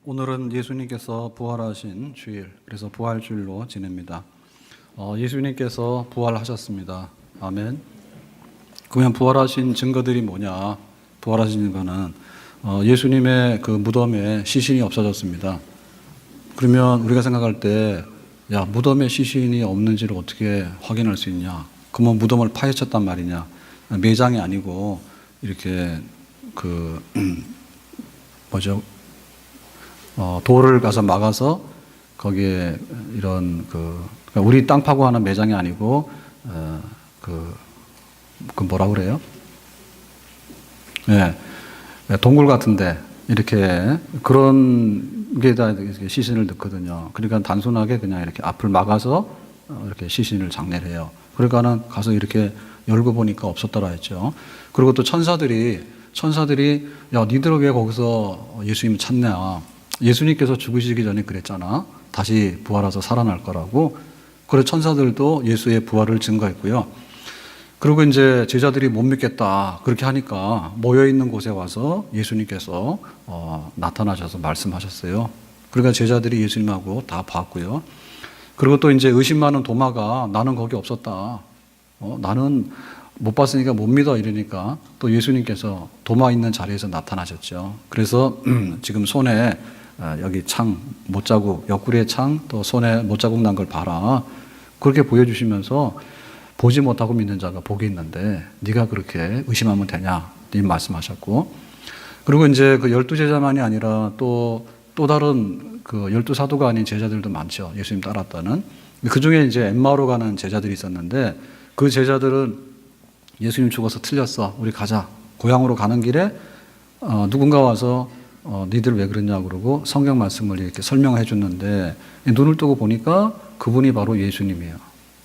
오늘은 예수님께서 부활하신 주일, 그래서 부활주일로 지냅니다. 예수님께서 부활하셨습니다. 아멘. 그러면 부활하신 증거들이 뭐냐? 부활하신 증거는 예수님의 그 무덤에 시신이 없어졌습니다. 그러면 우리가 생각할 때, 야, 무덤에 시신이 없는지를 어떻게 확인할 수 있냐? 그러면 무덤을 파헤쳤단 말이냐? 매장이 아니고 이렇게 돌을 가서 막아서 거기에 이런 그러니까 우리 땅 파고 하는 매장이 아니고 뭐라 그래요? 예, 동굴 같은데 이렇게 그런 게다 시신을 넣거든요. 그러니까 단순하게 그냥 이렇게 앞을 막아서 이렇게 시신을 장례를 해요. 그러니까는 가서 이렇게 열고 보니까 없었더라 했죠. 그리고 또 천사들이 야, 니들 왜 거기서 예수님 찾냐? 예수님께서 죽으시기 전에 그랬잖아. 다시 부활해서 살아날 거라고. 그래서 천사들도 예수의 부활을 증거했고요. 그리고 이제 제자들이 못 믿겠다 그렇게 하니까 모여있는 곳에 와서 예수님께서 나타나셔서 말씀하셨어요. 그러니까 제자들이 예수님하고 다 봤고요. 그리고 또 이제 의심 많은 도마가 나는 거기 없었다. 나는 못 봤으니까 못 믿어 이러니까 또 예수님께서 도마 있는 자리에서 나타나셨죠. 그래서 지금 손에 여기 창, 못자국, 옆구리에 창, 또 손에 못자국 난 걸 봐라. 그렇게 보여주시면서 보지 못하고 믿는 자가 복이 있는데 네가 그렇게 의심하면 되냐? 이 말씀하셨고, 그리고 이제 그 12제자만이 아니라 또 다른 그 12사도가 아닌 제자들도 많죠. 예수님 따랐다는. 그 중에 이제 엠마오로 가는 제자들이 있었는데 그 제자들은 예수님 죽어서 틀렸어. 우리 가자. 고향으로 가는 길에 누군가 와서 니들 왜 그러냐고 그러고 성경 말씀을 이렇게 설명해 줬는데 눈을 뜨고 보니까 그분이 바로 예수님이에요.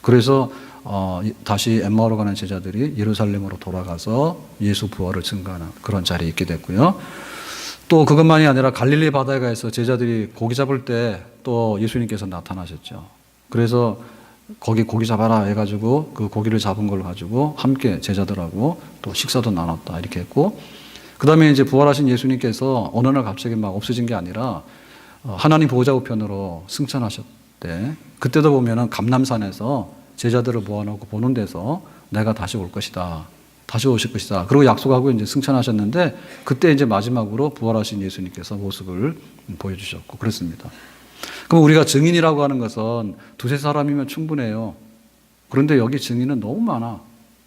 그래서 다시 엠마오로 가는 제자들이 예루살렘으로 돌아가서 예수 부활을 증거하는 그런 자리에 있게 됐고요. 또 그것만이 아니라 갈릴리 바다에 가서 제자들이 고기 잡을 때 또 예수님께서 나타나셨죠. 그래서 거기 고기 잡아라 해가지고 그 고기를 잡은 걸 가지고 함께 제자들하고 또 식사도 나눴다 이렇게 했고, 그 다음에 이제 부활하신 예수님께서 어느 날 갑자기 막 없어진 게 아니라 하나님 보호자 우편으로 승천하셨대. 그때도 보면은 감람산에서 제자들을 모아놓고 보는 데서 내가 다시 올 것이다. 다시 오실 것이다. 그리고 약속하고 이제 승천하셨는데 그때 이제 마지막으로 부활하신 예수님께서 모습을 보여주셨고 그랬습니다. 그럼 우리가 증인이라고 하는 것은 두세 사람이면 충분해요. 그런데 여기 증인은 너무 많아.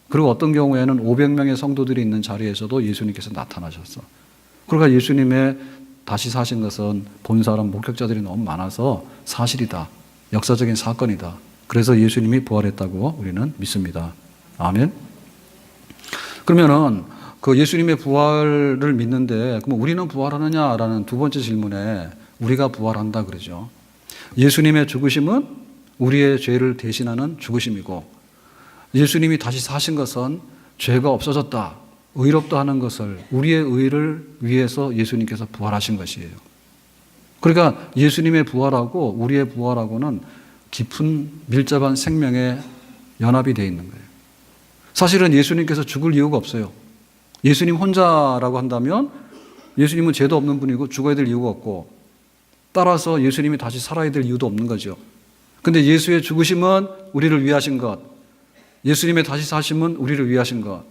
그리고 어떤 경우에는 500명의 성도들이 있는 자리에서도 예수님께서 나타나셨어. 그러니까 예수님의 다시 사신 것은 본 사람 목격자들이 너무 많아서 사실이다. 역사적인 사건이다. 그래서 예수님이 부활했다고 우리는 믿습니다. 아멘. 그러면은 그 예수님의 부활을 믿는데 그럼 우리는 부활하느냐라는 두 번째 질문에 우리가 부활한다 그러죠. 예수님의 죽으심은 우리의 죄를 대신하는 죽으심이고 예수님이 다시 사신 것은 죄가 없어졌다, 의롭다 하는 것을 우리의 의를 위해서 예수님께서 부활하신 것이에요. 그러니까 예수님의 부활하고 우리의 부활하고는 깊은 밀접한 생명의 연합이 되어 있는 거예요. 사실은 예수님께서 죽을 이유가 없어요. 예수님 혼자라고 한다면 예수님은 죄도 없는 분이고 죽어야 될 이유가 없고 따라서 예수님이 다시 살아야 될 이유도 없는 거죠. 근데 예수의 죽으심은 우리를 위하신 것, 예수님의 다시 사심은 우리를 위하신 것.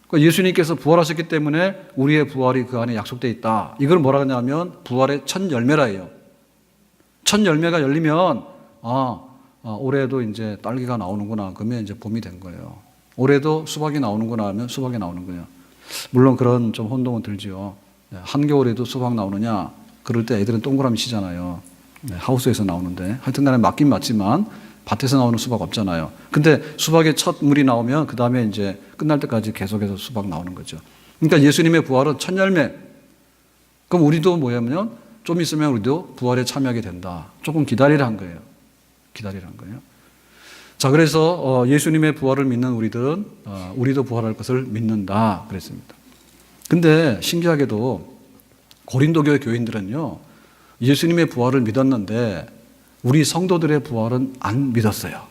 그러니까 예수님께서 부활하셨기 때문에 우리의 부활이 그 안에 약속되어 있다. 이걸 뭐라 하냐면 부활의 첫 열매라예요. 첫 열매가 열리면 올해도 이제 딸기가 나오는구나. 그러면 이제 봄이 된 거예요. 올해도 수박이 나오는구나 하면 수박이 나오는 거예요. 물론 그런 좀 혼동은 들지요. 한겨울에도 수박 나오느냐? 그럴 때 애들은 동그라미 치잖아요. 하우스에서 나오는데. 하여튼 간에 맞긴 맞지만 밭에서 나오는 수박 없잖아요. 근데 수박의 첫 물이 나오면 그 다음에 이제 끝날 때까지 계속해서 수박 나오는 거죠. 그러니까 예수님의 부활은 첫 열매. 그럼 우리도 뭐냐면 좀 있으면 우리도 부활에 참여하게 된다. 조금 기다리라는 거예요. 기다리라는 거예요. 자, 그래서 예수님의 부활을 믿는 우리들은 우리도 부활할 것을 믿는다 그랬습니다. 근데 신기하게도 고린도 교회 교인들은요 예수님의 부활을 믿었는데 우리 성도들의 부활은 안 믿었어요.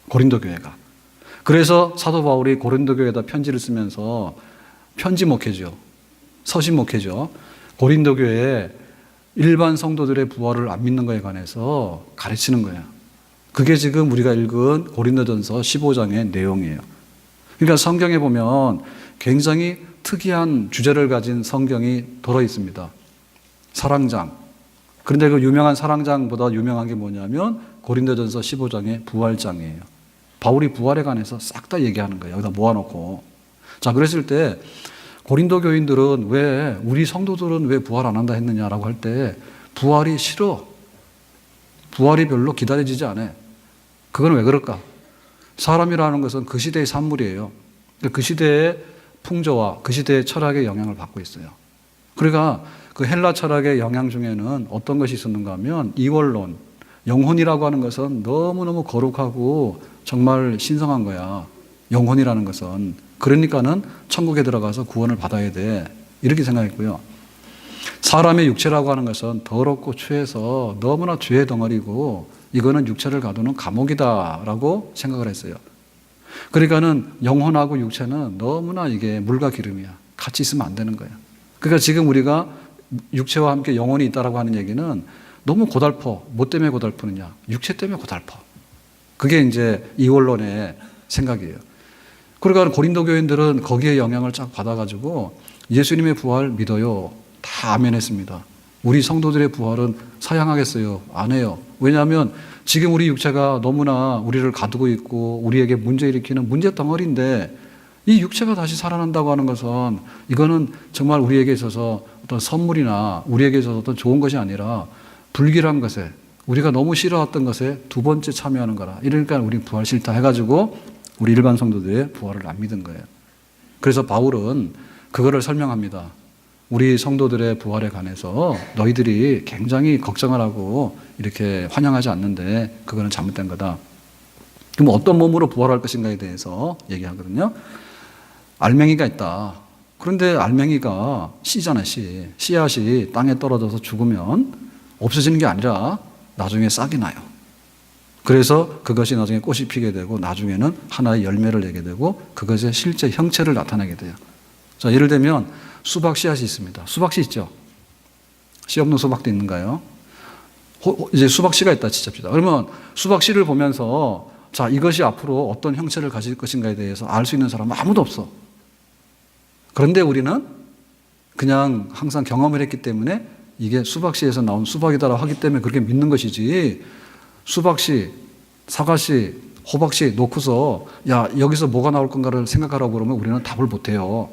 고린도 교회가. 그래서 사도 바울이 고린도 교회에다 편지를 쓰면서 편지 목회죠. 서신 목회죠. 고린도 교회에 일반 성도들의 부활을 안 믿는 것에 관해서 가르치는 거예요. 그게 지금 우리가 읽은 고린도전서 15장의 내용이에요. 그러니까 성경에 보면 굉장히 특이한 주제를 가진 성경이 들어 있습니다. 사랑장. 그런데 그 유명한 사랑장보다 유명한 게 뭐냐면 고린도전서 15장의 부활장이에요. 바울이 부활에 관해서 싹 다 얘기하는 거예요. 여기다 모아놓고. 자, 그랬을 때 고린도 교인들은 왜, 우리 성도들은 왜 부활 안 한다 했느냐라고 할 때 부활이 싫어. 부활이 별로 기다려지지 않아. 그건 왜 그럴까? 사람이라는 것은 그 시대의 산물이에요. 그 시대의 풍조와 그 시대의 철학의 영향을 받고 있어요. 그러니까 그 헬라 철학의 영향 중에는 어떤 것이 있었는가 하면 이원론, 영혼이라고 하는 것은 너무너무 거룩하고 정말 신성한 거야. 영혼이라는 것은. 그러니까는 천국에 들어가서 구원을 받아야 돼. 이렇게 생각했고요. 사람의 육체라고 하는 것은 더럽고 추해서 너무나 죄의 덩어리고 이거는 육체를 가두는 감옥이다라고 생각을 했어요. 그러니까는 영혼하고 육체는 너무나 이게 물과 기름이야. 같이 있으면 안 되는 거야. 그러니까 지금 우리가 육체와 함께 영혼이 있다라고 하는 얘기는 너무 고달퍼. 뭐 때문에 고달프느냐? 육체 때문에 고달퍼. 그게 이제 이원론의 생각이에요. 그러니까 고린도 교인들은 거기에 영향을 쫙 받아가지고 예수님의 부활 믿어요. 다 아멘했습니다. 우리 성도들의 부활은 사양하겠어요? 안 해요. 왜냐하면 지금 우리 육체가 너무나 우리를 가두고 있고 우리에게 문제 일으키는 문제 덩어리인데 이 육체가 다시 살아난다고 하는 것은 이거는 정말 우리에게 있어서 어떤 선물이나 우리에게 있어서 어떤 좋은 것이 아니라 불길한 것에 우리가 너무 싫어했던 것에 두 번째 참여하는 거라. 이러니까 우리 부활 싫다 해가지고 우리 일반 성도들의 부활을 안 믿은 거예요. 그래서 바울은 그거를 설명합니다. 우리 성도들의 부활에 관해서 너희들이 굉장히 걱정을 하고 이렇게 환영하지 않는데 그거는 잘못된 거다. 그럼 어떤 몸으로 부활할 것인가에 대해서 얘기하거든요. 알맹이가 있다. 그런데 알맹이가 씨잖아요, 씨. 씨앗이 땅에 떨어져서 죽으면 없어지는 게 아니라 나중에 싹이 나요. 그래서 그것이 나중에 꽃이 피게 되고 나중에는 하나의 열매를 내게 되고 그것의 실제 형체를 나타내게 돼요. 자, 예를 들면 수박 씨앗이 있습니다. 수박 씨 있죠? 씨 없는 수박도 있는가요? 이제 수박 씨가 있다 치잡시다. 그러면 수박 씨를 보면서 자, 이것이 앞으로 어떤 형체를 가질 것인가에 대해서 알 수 있는 사람은 아무도 없어. 그런데 우리는 그냥 항상 경험을 했기 때문에 이게 수박씨에서 나온 수박이다라고 하기 때문에 그렇게 믿는 것이지 수박씨, 사과씨, 호박씨 놓고서 야, 여기서 뭐가 나올 건가를 생각하라고 그러면 우리는 답을 못해요.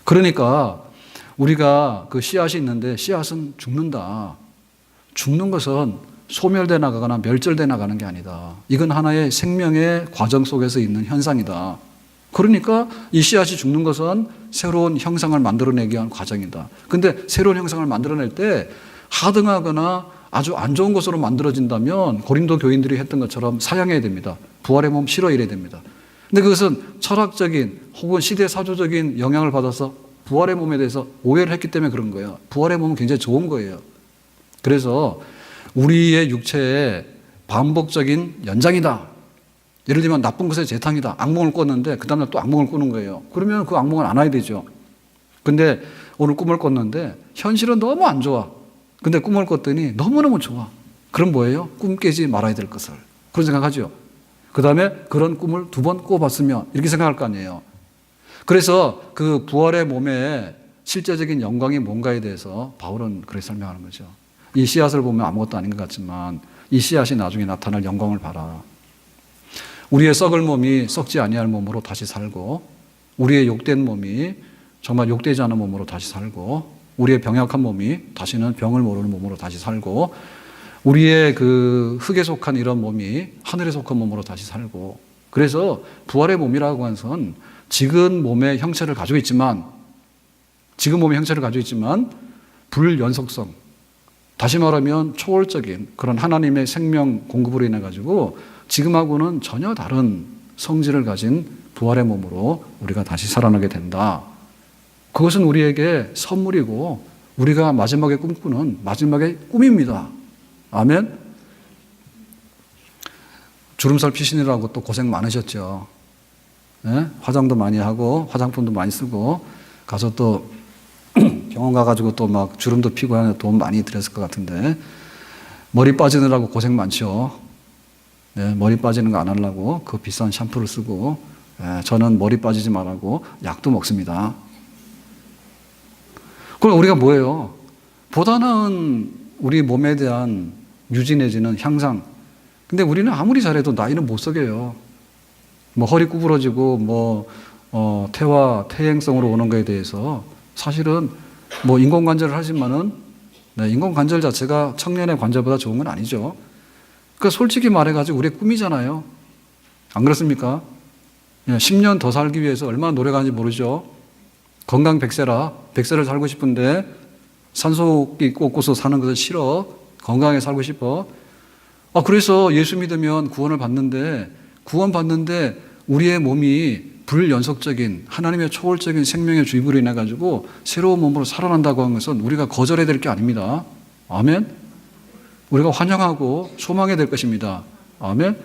그러니까 우리가 그 씨앗이 있는데 씨앗은 죽는다. 죽는 것은 소멸돼 나가거나 멸절돼 나가는 게 아니다. 이건 하나의 생명의 과정 속에서 있는 현상이다. 그러니까 이 씨앗이 죽는 것은 새로운 형상을 만들어내기 위한 과정이다. 근데 새로운 형상을 만들어낼 때 하등하거나 아주 안 좋은 것으로 만들어진다면 고린도 교인들이 했던 것처럼 사양해야 됩니다. 부활의 몸 싫어 이래야 됩니다. 근데 그것은 철학적인 혹은 시대 사조적인 영향을 받아서 부활의 몸에 대해서 오해를 했기 때문에 그런 거예요. 부활의 몸은 굉장히 좋은 거예요. 그래서 우리의 육체의 반복적인 연장이다. 예를 들면 나쁜 것의 재탕이다. 악몽을 꿨는데 그 다음날 또 악몽을 꾸는 거예요. 그러면 그 악몽은 안 와야 되죠. 근데 오늘 꿈을 꿨는데 현실은 너무 안 좋아. 근데 꿈을 꿨더니 너무너무 좋아. 그럼 뭐예요? 꿈 깨지 말아야 될 것을. 그런 생각하죠. 그 다음에 그런 꿈을 2번 꿔봤으면 이렇게 생각할 거 아니에요. 그래서 그 부활의 몸의 실제적인 영광이 뭔가에 대해서 바울은 그렇게 설명하는 거죠. 이 씨앗을 보면 아무것도 아닌 것 같지만 이 씨앗이 나중에 나타날 영광을 봐라. 우리의 썩을 몸이 썩지 아니할 몸으로 다시 살고 우리의 욕된 몸이 정말 욕되지 않은 몸으로 다시 살고 우리의 병약한 몸이 다시는 병을 모르는 몸으로 다시 살고 우리의 그 흙에 속한 이런 몸이 하늘에 속한 몸으로 다시 살고 그래서 부활의 몸이라고 하는 것은 지금 몸의 형체를 가지고 있지만 불연속성 다시 말하면 초월적인 그런 하나님의 생명 공급으로 인해 가지고 지금하고는 전혀 다른 성질을 가진 부활의 몸으로 우리가 다시 살아나게 된다. 그것은 우리에게 선물이고 우리가 마지막에 꿈꾸는 마지막의 꿈입니다. 아멘. 주름살 피시느라고 또 고생 많으셨죠. 네? 화장도 많이 하고 화장품도 많이 쓰고 가서 또 병원 가가지고 또 막 주름도 피고 하는 돈 많이 들였을 것 같은데 머리 빠지느라고 고생 많죠. 네, 머리 빠지는 거 안 하려고 그 비싼 샴푸를 쓰고 저는 머리 빠지지 말라고 약도 먹습니다. 그럼 우리가 뭐예요? 보다 나은 우리 몸에 대한 유지 내지는 향상. 근데 우리는 아무리 잘해도 나이는 못 속여요. 뭐 허리 구부러지고 뭐 퇴행성으로 오는 거에 대해서 사실은 뭐 인공관절을 하지만은 인공관절 자체가 청년의 관절보다 좋은 건 아니죠. 그러니까 솔직히 말해가지고 우리의 꿈이잖아요. 안 그렇습니까? 10년 더 살기 위해서 얼마나 노력하는지 모르죠. 건강 100세라 100세를 살고 싶은데 산소끼 꽂고서 사는 것은 싫어. 건강하게 살고 싶어. 그래서 예수 믿으면 구원을 받는데 우리의 몸이 불연속적인 하나님의 초월적인 생명의 주입으로 인해 가지고 새로운 몸으로 살아난다고 하는 것은 우리가 거절해야 될 게 아닙니다. 아멘. 우리가 환영하고 소망해야 될 것입니다. 아멘.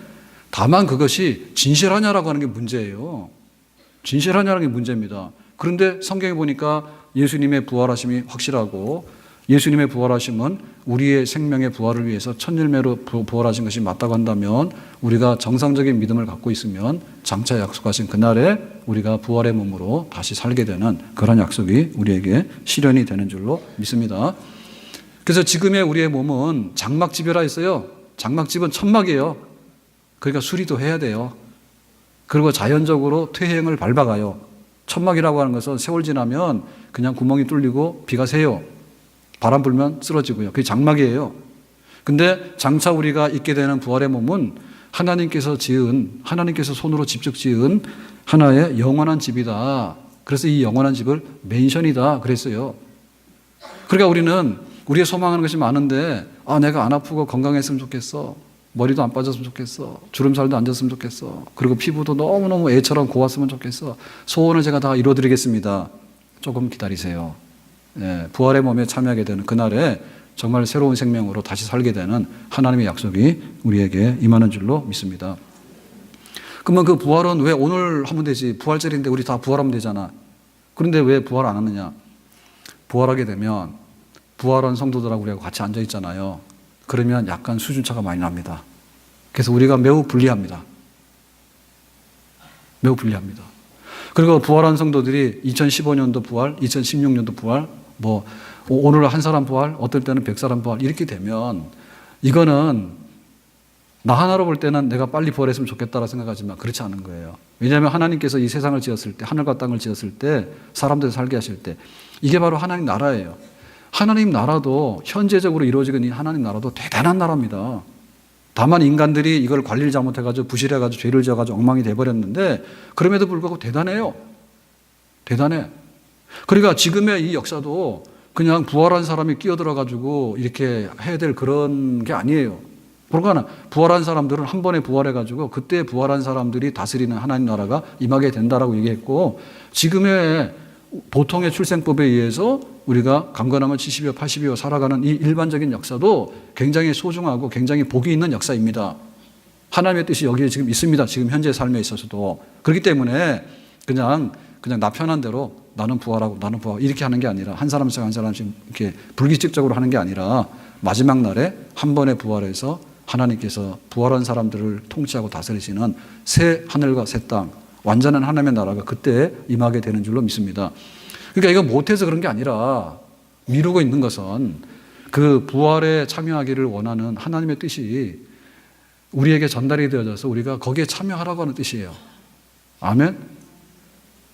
다만 그것이 진실하냐라고 하는 게 문제예요. 진실하냐라는 게 문제입니다. 그런데 성경에 보니까 예수님의 부활하심이 확실하고 예수님의 부활하심은 우리의 생명의 부활을 위해서 천일매로 부활하신 것이 맞다고 한다면 우리가 정상적인 믿음을 갖고 있으면 장차 약속하신 그날에 우리가 부활의 몸으로 다시 살게 되는 그런 약속이 우리에게 실현이 되는 줄로 믿습니다. 그래서 지금의 우리의 몸은 장막집이라 했어요. 장막집은 천막이에요. 그러니까 수리도 해야 돼요. 그리고 자연적으로 퇴행을 밟아가요. 천막이라고 하는 것은 세월 지나면 그냥 구멍이 뚫리고 비가 새요. 바람 불면 쓰러지고요. 그게 장막이에요. 근데 장차 우리가 있게 되는 부활의 몸은 하나님께서 손으로 직접 지은 하나의 영원한 집이다. 그래서 이 영원한 집을 맨션이다 그랬어요. 그러니까 우리는 우리의 소망하는 것이 많은데 내가 안 아프고 건강했으면 좋겠어. 머리도 안 빠졌으면 좋겠어. 주름살도 안 졌으면 좋겠어. 그리고 피부도 너무너무 애처럼 고왔으면 좋겠어. 소원을 제가 다 이루어드리겠습니다. 조금 기다리세요. 부활의 몸에 참여하게 되는 그날에 정말 새로운 생명으로 다시 살게 되는 하나님의 약속이 우리에게 임하는 줄로 믿습니다. 그러면 그 부활은 왜 오늘 하면 되지? 부활절인데 우리 다 부활하면 되잖아. 그런데 왜 부활 안 하느냐? 부활하게 되면 부활한 성도들하고 우리가 같이 앉아 있잖아요. 그러면 약간 수준차가 많이 납니다. 그래서 우리가 매우 불리합니다. 매우 불리합니다. 그리고 부활한 성도들이 2015년도 부활, 2016년도 부활, 오늘 한 사람 부활, 어떨 때는 100사람 부활 이렇게 되면 이거는 나 하나로 볼 때는 내가 빨리 부활했으면 좋겠다라고 생각하지만 그렇지 않은 거예요. 왜냐하면 하나님께서 이 세상을 지었을 때, 하늘과 땅을 지었을 때, 사람들을 살게 하실 때 이게 바로 하나님 나라예요. 하나님 나라도 현재적으로 이루어지고 있는 하나님 나라도 대단한 나라입니다. 다만 인간들이 이걸 관리를 잘못해가지고 부실해가지고 죄를 지어가지고 엉망이 돼버렸는데 그럼에도 불구하고 대단해요. 대단해. 그러니까 지금의 이 역사도 그냥 부활한 사람이 끼어들어가지고 이렇게 해야 될 그런 게 아니에요. 그러니까 부활한 사람들은 한 번에 부활해가지고 그때 부활한 사람들이 다스리는 하나님 나라가 임하게 된다라고 얘기했고 지금의 보통의 출생법에 의해서 우리가 강건하면 70여 80여 살아가는 이 일반적인 역사도 굉장히 소중하고 굉장히 복이 있는 역사입니다. 하나님의 뜻이 여기에 지금 있습니다. 지금 현재 삶에 있어서도. 그렇기 때문에 그냥 나 편한 대로 나는 부활하고 이렇게 하는 게 아니라 한 사람씩 한 사람씩 이렇게 불규칙적으로 하는 게 아니라 마지막 날에 한 번에 부활해서 하나님께서 부활한 사람들을 통치하고 다스리시는 새 하늘과 새 땅 완전한 하나님의 나라가 그때 임하게 되는 줄로 믿습니다. 그러니까 이거 못해서 그런 게 아니라 미루고 있는 것은 그 부활에 참여하기를 원하는 하나님의 뜻이 우리에게 전달이 되어져서 우리가 거기에 참여하라고 하는 뜻이에요. 아멘?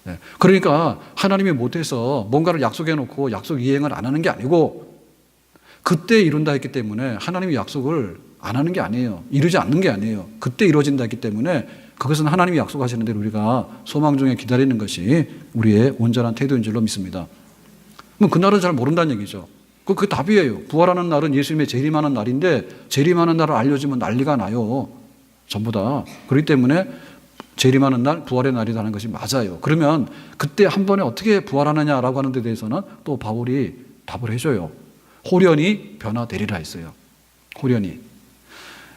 네. 그러니까 하나님이 못해서 뭔가를 약속해 놓고 약속 이행을 안 하는 게 아니고 그때 이룬다 했기 때문에 하나님의 약속을 안 하는 게 아니에요. 이루지 않는 게 아니에요. 그때 이루어진다 했기 때문에 그것은 하나님이 약속하시는 대로 우리가 소망 중에 기다리는 것이 우리의 온전한 태도인 줄로 믿습니다. 그럼 그날은 잘 모른다는 얘기죠. 그 답이에요. 부활하는 날은 예수님의 재림하는 날인데 재림하는 날을 알려주면 난리가 나요. 전부 다. 그렇기 때문에 재림하는 날 부활의 날이라는 것이 맞아요. 그러면 그때 한 번에 어떻게 부활하느냐라고 하는 데 대해서는 또 바울이 답을 해줘요. 호련히 변화되리라 했어요. 호련히.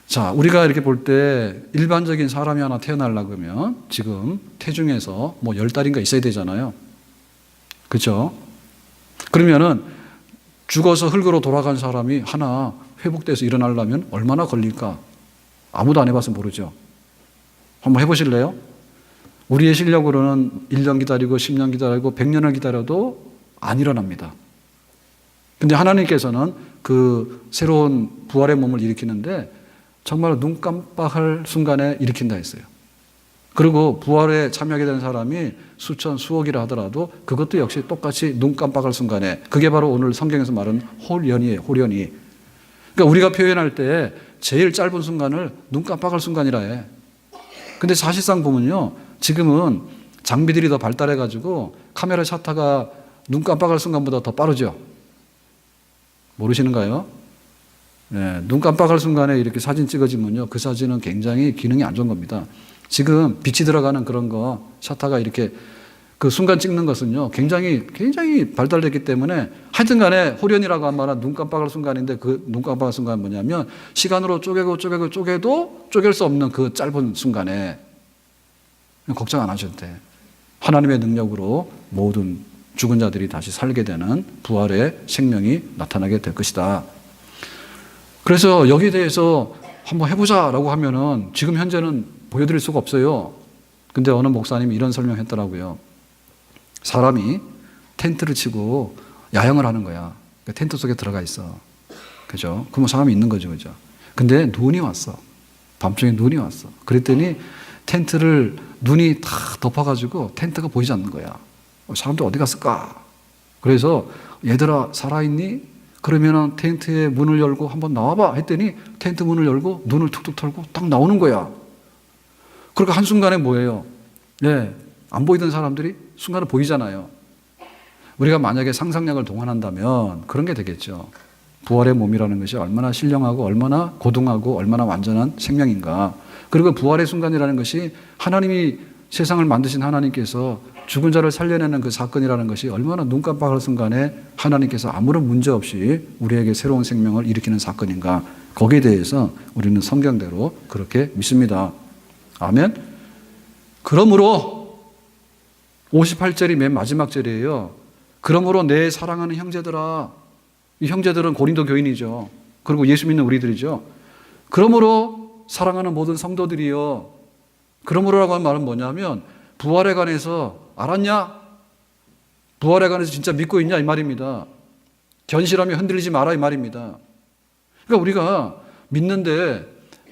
자, 우리가 이렇게 볼 때 일반적인 사람이 하나 태어나려고 하면 지금 태중에서 10달인가 있어야 되잖아요. 그렇죠? 그러면은 죽어서 흙으로 돌아간 사람이 하나 회복돼서 일어나려면 얼마나 걸릴까? 아무도 안 해봐서 모르죠. 한번 해보실래요? 우리의 실력으로는 1년 기다리고 10년 기다리고 100년을 기다려도 안 일어납니다. 근데 하나님께서는 그 새로운 부활의 몸을 일으키는데 정말 눈 깜빡할 순간에 일으킨다 했어요. 그리고 부활에 참여하게 된 사람이 수천, 수억이라 하더라도 그것도 역시 똑같이 눈 깜빡할 순간에, 그게 바로 오늘 성경에서 말하는 홀연이에요. 홀연이. 그러니까 우리가 표현할 때 제일 짧은 순간을 눈 깜빡할 순간이라 해. 근데 사실상 보면요, 지금은 장비들이 더 발달해가지고 카메라 셔터가 눈 깜빡할 순간보다 더 빠르죠. 모르시는가요? 네, 눈 깜빡할 순간에 이렇게 사진 찍어지면요, 그 사진은 굉장히 기능이 안 좋은 겁니다. 지금 빛이 들어가는 그런 거, 셔터가 이렇게 그 순간 찍는 것은요, 굉장히 발달됐기 때문에 하여튼 간에 홀연이라고 한 말은 눈 깜빡할 순간인데, 그 눈 깜빡할 순간은 뭐냐면 시간으로 쪼개도 쪼갤 수 없는 그 짧은 순간에 걱정 안 하셔도 돼. 하나님의 능력으로 모든 죽은 자들이 다시 살게 되는 부활의 생명이 나타나게 될 것이다. 그래서 여기에 대해서 한번 해보자라고 하면은 지금 현재는 보여드릴 수가 없어요. 근데 어느 목사님이 이런 설명했더라고요. 사람이 텐트를 치고 야영을 하는 거야. 텐트 속에 들어가 있어. 그죠? 그러면 사람이 있는 거죠. 그죠? 근데 눈이 왔어. 밤중에 눈이 왔어. 그랬더니 텐트를 눈이 다 덮어가지고 텐트가 보이지 않는 거야. 사람들 어디 갔을까? 그래서 얘들아 살아있니? 그러면은 텐트의 문을 열고 한번 나와봐 했더니 텐트 문을 열고 눈을 툭툭 털고 딱 나오는 거야. 그러니까 한순간에 뭐예요? 네, 안 보이던 사람들이 순간에 보이잖아요. 우리가 만약에 상상력을 동원한다면 그런 게 되겠죠. 부활의 몸이라는 것이 얼마나 신령하고 얼마나 고등하고 얼마나 완전한 생명인가. 그리고 부활의 순간이라는 것이 하나님이 세상을 만드신 하나님께서 죽은 자를 살려내는 그 사건이라는 것이 얼마나 눈 깜빡할 순간에 하나님께서 아무런 문제 없이 우리에게 새로운 생명을 일으키는 사건인가. 거기에 대해서 우리는 성경대로 그렇게 믿습니다. 아멘. 그러므로 58절이 맨 마지막 절이에요. 그러므로 내 사랑하는 형제들아, 이 형제들은 고린도 교인이죠. 그리고 예수 믿는 우리들이죠. 그러므로 사랑하는 모든 성도들이요. 그러므로라고 하는 말은 뭐냐면 부활에 관해서 알았냐? 부활에 관해서 진짜 믿고 있냐? 이 말입니다. 견실하며 흔들리지 마라 이 말입니다. 그러니까 우리가 믿는데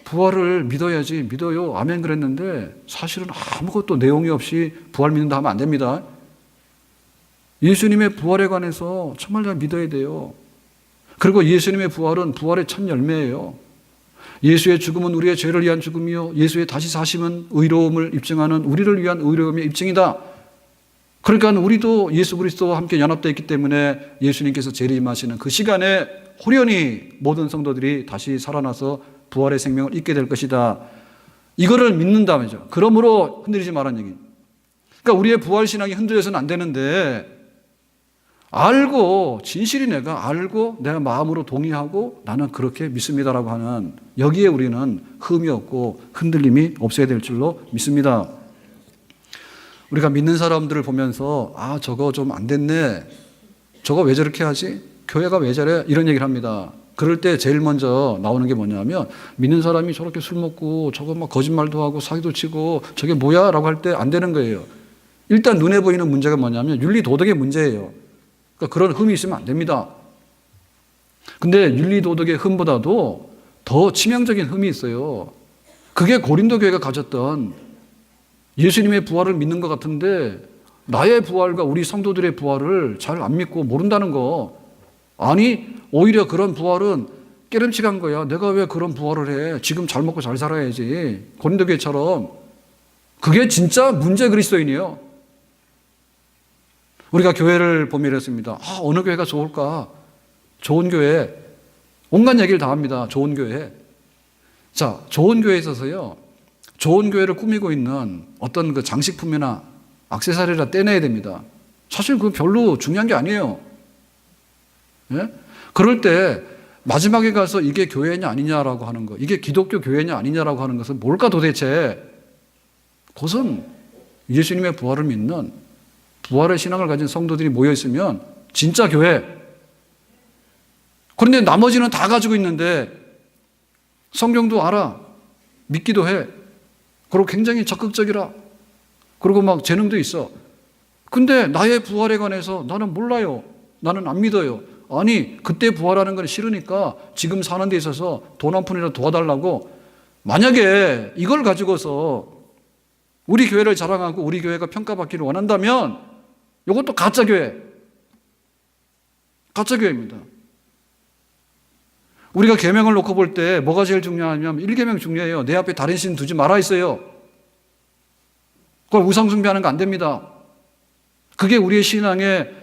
부활을 믿어야지, 믿어요. 아멘 그랬는데 사실은 아무것도 내용이 없이 부활 믿는다 하면 안 됩니다. 예수님의 부활에 관해서 정말 잘 믿어야 돼요. 그리고 예수님의 부활은 부활의 첫 열매예요. 예수의 죽음은 우리의 죄를 위한 죽음이요 예수의 다시 사심은 의로움을 입증하는 우리를 위한 의로움의 입증이다. 그러니까 우리도 예수 그리스도와 함께 연합되어 있기 때문에 예수님께서 재림하시는 그 시간에 호련히 모든 성도들이 다시 살아나서 부활의 생명을 잊게 될 것이다. 이거를 믿는다면죠. 그러므로 흔들리지 말라는 얘기. 그러니까 우리의 부활 신앙이 흔들려서는 안 되는데 알고 진실이 내가 알고 내가 마음으로 동의하고 나는 그렇게 믿습니다라고 하는 여기에 우리는 흠이 없고 흔들림이 없어야 될 줄로 믿습니다. 우리가 믿는 사람들을 보면서 아 저거 좀 안 됐네. 저거 왜 저렇게 하지? 교회가 왜 저래? 이런 얘기를 합니다. 그럴 때 제일 먼저 나오는 게 뭐냐면 믿는 사람이 저렇게 술 먹고 저거 막 거짓말도 하고 사기도 치고 저게 뭐야? 라고 할 때 안 되는 거예요. 일단 눈에 보이는 문제가 뭐냐면 윤리 도덕의 문제예요. 그러니까 그런 흠이 있으면 안 됩니다. 근데 윤리 도덕의 흠보다도 더 치명적인 흠이 있어요. 그게 고린도 교회가 가졌던 예수님의 부활을 믿는 것 같은데 나의 부활과 우리 성도들의 부활을 잘 안 믿고 모른다는 거. 아니 오히려 그런 부활은 깨름칙한 거야. 내가 왜 그런 부활을 해. 지금 잘 먹고 잘 살아야지. 고린도 교회처럼. 그게 진짜 문제 그리스도인이에요. 우리가 교회를 보면 이랬습니다. 아, 어느 교회가 좋을까? 좋은 교회. 온갖 얘기를 다 합니다. 좋은 교회. 자, 좋은 교회에 있어서요. 좋은 교회를 꾸미고 있는 어떤 그 장식품이나 액세서리라 떼내야 됩니다. 사실 그건 별로 중요한 게 아니에요. 예? 그럴 때 마지막에 가서 이게 교회냐 아니냐라고 하는 거, 이게 기독교 교회냐 아니냐라고 하는 것은 뭘까 도대체? 그것은 예수님의 부활을 믿는 부활의 신앙을 가진 성도들이 모여 있으면 진짜 교회. 그런데 나머지는 다 가지고 있는데 성경도 알아. 믿기도 해. 그리고 굉장히 적극적이라. 그리고 막 재능도 있어. 근데 나의 부활에 관해서 나는 몰라요. 나는 안 믿어요. 아니, 그때 부활하는 건 싫으니까 지금 사는 데 있어서 돈 한 푼이라도 도와달라고. 만약에 이걸 가지고서 우리 교회를 자랑하고 우리 교회가 평가받기를 원한다면 이것도 가짜교회. 가짜교회입니다. 우리가 계명을 놓고 볼 때 뭐가 제일 중요하냐면 1계명 중요해요. 내 앞에 다른 신 두지 말아 있어요. 그걸 우상숭배하는 거 안 됩니다. 그게 우리의 신앙의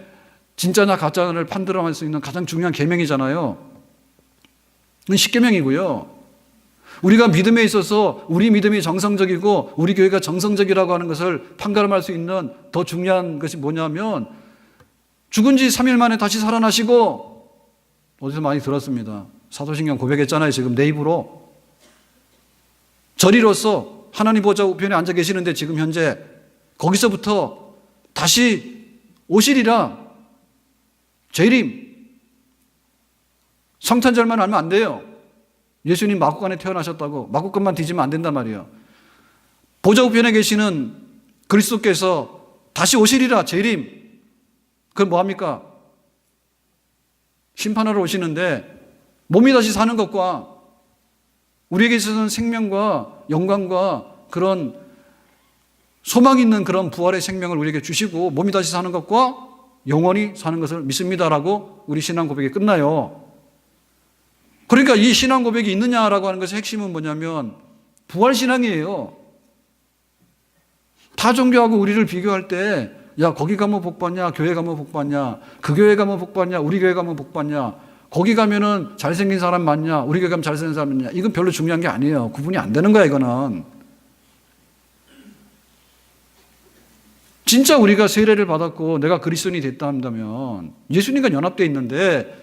진짜나 가짜를 판단할 수 있는 가장 중요한 계명이잖아요. 이건 10계명이고요. 우리가 믿음에 있어서 우리 믿음이 정성적이고 우리 교회가 정성적이라고 하는 것을 판가름할 수 있는 더 중요한 것이 뭐냐면 죽은 지 3일 만에 다시 살아나시고, 어디서 많이 들었습니다. 사도신경 고백했잖아요. 지금 내 입으로. 저리로서 하나님 보좌 우편에 앉아 계시는데 지금 현재 거기서부터 다시 오시리라. 재림. 성탄절만 하면 안 돼요. 예수님 마구간에 태어나셨다고 마구간만 뒤지면 안 된단 말이에요. 보좌 우편에 계시는 그리스도께서 다시 오시리라. 재림. 그건 뭐합니까? 심판하러 오시는데 몸이 다시 사는 것과 우리에게 있어서는 생명과 영광과 그런 소망 있는 그런 부활의 생명을 우리에게 주시고 몸이 다시 사는 것과 영원히 사는 것을 믿습니다라고 우리 신앙 고백이 끝나요. 그러니까 이 신앙 고백이 있느냐라고 하는 것의 핵심은 뭐냐면 부활 신앙이에요. 타 종교하고 우리를 비교할 때 야, 거기 가면 복 받냐? 교회 가면 복 받냐? 그 교회 가면 복 받냐? 우리 교회 가면 복 받냐? 거기 가면은 잘생긴 사람 많냐? 우리 교회 가면 잘생긴 사람 많냐? 이건 별로 중요한 게 아니에요. 구분이 안 되는 거야, 이거는. 진짜 우리가 세례를 받았고 내가 그리스도인이 됐다 한다면 예수님과 연합되어 있는데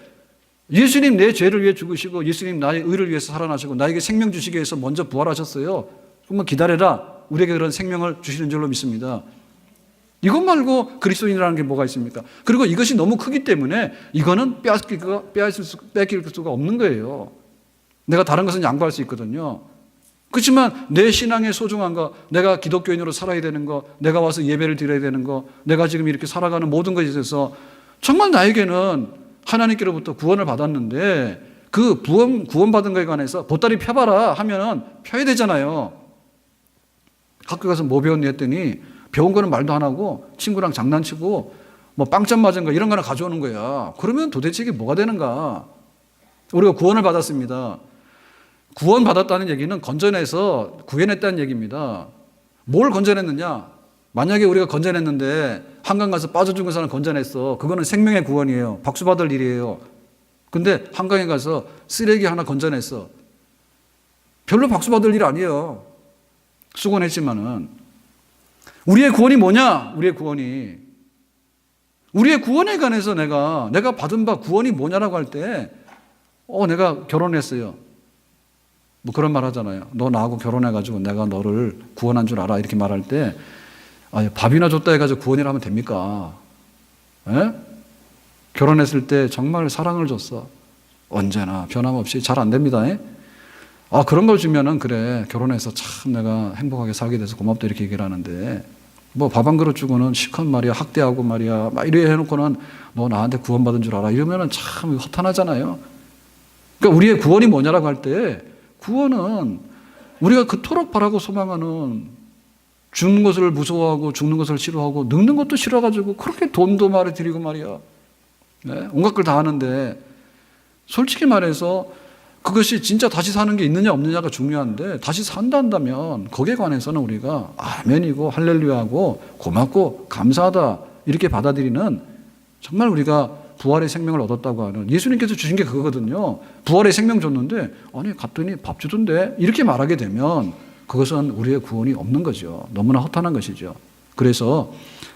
예수님 내 죄를 위해 죽으시고 예수님 나의 의를 위해서 살아나시고 나에게 생명 주시기 위해서 먼저 부활하셨어요. 그러면 기다려라. 우리에게 그런 생명을 주시는 줄로 믿습니다. 이것 말고 그리스도인이라는 게 뭐가 있습니까? 그리고 이것이 너무 크기 때문에 이거는 뺏길 수가 없는 거예요. 내가 다른 것은 양보할 수 있거든요. 그렇지만 내 신앙의 소중한 거, 내가 기독교인으로 살아야 되는 거, 내가 와서 예배를 드려야 되는 거, 내가 지금 이렇게 살아가는 모든 것에 있어서 정말 나에게는 하나님께로부터 구원을 받았는데 그 구원받은 것에 관해서 보따리 펴봐라 하면은 펴야 되잖아요. 학교 가서 뭐 배웠니 했더니 배운 거는 말도 안 하고 친구랑 장난치고 뭐 빵점 맞은 거 이런 거나 가져오는 거야. 그러면 도대체 이게 뭐가 되는가? 우리가 구원을 받았습니다. 구원받았다는 얘기는 건져내서 구해냈다는 얘기입니다. 뭘 건져냈느냐? 만약에 우리가 건져냈는데 한강 가서 빠져 죽은 사람 건져냈어. 그거는 생명의 구원이에요. 박수 받을 일이에요. 근데 한강에 가서 쓰레기 하나 건져냈어. 별로 박수 받을 일 아니에요. 수고는 했지만은. 우리의 구원이 뭐냐? 우리의 구원에 관해서 내가 받은 바 구원이 뭐냐라고 할 때 내가 결혼했어요. 뭐 그런 말 하잖아요. 너 나하고 결혼해가지고 내가 너를 구원한 줄 알아. 이렇게 말할 때 밥이나 줬다 해가지고 구원이라 하면 됩니까? 에? 결혼했을 때 정말 사랑을 줬어. 언제나 변함없이. 잘 안 됩니다. 그런 걸 주면은 그래 결혼해서 참 내가 행복하게 살게 돼서 고맙다 이렇게 얘기를 하는데 뭐 밥 한 그릇 주고는 실컷 말이야 학대하고 말이야 막 이래 해놓고는 너 나한테 구원받은 줄 알아 이러면은 참 허탄하잖아요. 그러니까 우리의 구원이 뭐냐라고 할 때 구원은 우리가 그토록 바라고 소망하는 죽는 것을 무서워하고 죽는 것을 싫어하고 늙는 것도 싫어가지고 그렇게 돈도 말해 드리고 말이야. 네? 온갖 걸 다 하는데 솔직히 말해서 그것이 진짜 다시 사는 게 있느냐 없느냐가 중요한데 다시 산다 한다면 거기에 관해서는 우리가 아멘이고 할렐루야하고 고맙고 감사하다 이렇게 받아들이는 정말 우리가 부활의 생명을 얻었다고 하는 예수님께서 주신 게 그거거든요. 부활의 생명 줬는데 아니 갔더니 밥 주던데 이렇게 말하게 되면 그것은 우리의 구원이 없는 거죠. 너무나 허탄한 것이죠. 그래서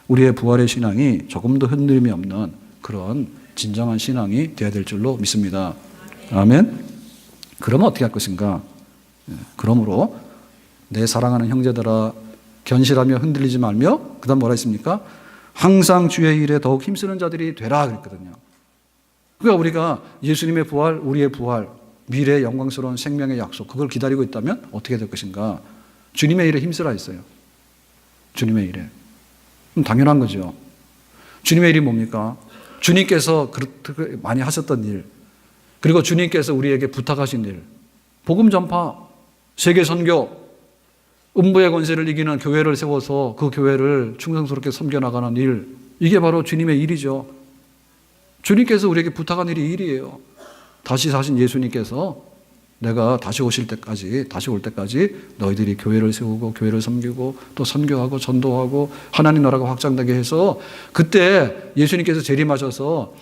우리의 부활의 신앙이 조금도 흔들림이 없는 그런 진정한 신앙이 되어야 될 줄로 믿습니다. 아멘. 그러면 어떻게 할 것인가? 그러므로 내 사랑하는 형제들아 견실하며 흔들리지 말며 그 다음 뭐라 했습니까? 항상 주의 일에 더욱 힘쓰는 자들이 되라 그랬거든요. 그러니까 우리가 예수님의 부활, 우리의 부활, 미래의 영광스러운 생명의 약속, 그걸 기다리고 있다면 어떻게 될 것인가? 주님의 일에 힘쓰라 했어요. 주님의 일에. 당연한 거죠. 주님의 일이 뭡니까? 주님께서 그렇게 많이 하셨던 일, 그리고 주님께서 우리에게 부탁하신 일, 복음 전파, 세계 선교, 음부의 권세를 이기는 교회를 세워서 그 교회를 충성스럽게 섬겨나가는 일, 이게 바로 주님의 일이죠. 주님께서 우리에게 부탁한 일이 일이에요. 다시 사신 예수님께서 내가 다시 올 때까지 너희들이 교회를 세우고 교회를 섬기고 또 선교하고 전도하고 하나님 나라가 확장되게 해서, 그때 예수님께서 재림하셔서